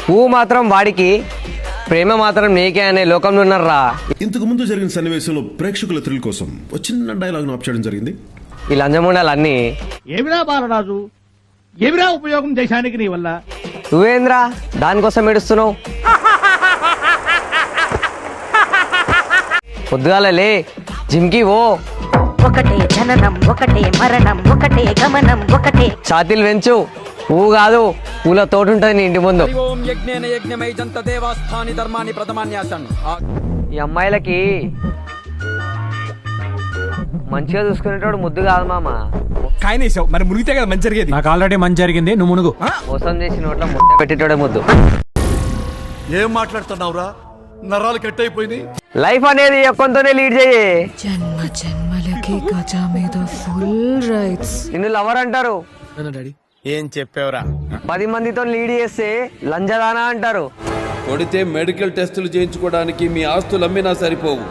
పువ్వు మాత్రం వాడికి, ప్రేమ మాత్రం నీకే అనే లోకంలో ఉన్నారా. ఇంతకు ముందు జరిగిన సన్నివేశంలో ప్రేక్షకుల థ్రిల్ కోసం ఒక చిన్న డైలాగ్ ఆప్ చేయడం జరిగింది. ఈ లంజముండాలన్నీ ఏమిరా బాలరాజు, ఏమిరా ఉపయోగం దేశానికి నీ వల్ల? నువ్వేంద్రా దానికోసం ఏడుస్తున్నావు? పొద్దుగాలే జిమ్కి ఓ. ఒకటే జననం, ఒకటే మరణం, ఒకటే గమనం, ఒకటే. ఛాతీలు పెంచు, పువ్వు కాదు పూల తోటుంటది నీ ఇంటి ముందు. ఈ అమ్మాయిలకి మంచిగా చూసుకునేటోడు ముద్దు కాదు మామ, కాయనేసావు మరి మునిగితే కదా మంచి జరిగేది. నాకు ఆల్రెడీ మంచి జరిగింది, నువ్వు మునుగు. మోసం చేసి నోట్ల ముద్ద పెట్టేటోడే ముద్దు. ఏం మాట్లాడుతున్నావురా? నరాలు కట్ అయిపోయింది. లైఫ్ అనేది ఒక్కంతోనే లీడ్ చెయ్యి. జన్మ జన్మలకి గజ మీద ఫుల్ రైట్స్. నిన్ను లవర్ అంటారు, ఏం చెప్పావురా? 10 మందితో లీడ్ చేస్తే లంజదానా అంటారు. కొడితే మెడికల్ టెస్టులు చేయించుకోవడానికి మీ ఆస్తులు అమ్మినా సరిపోవు.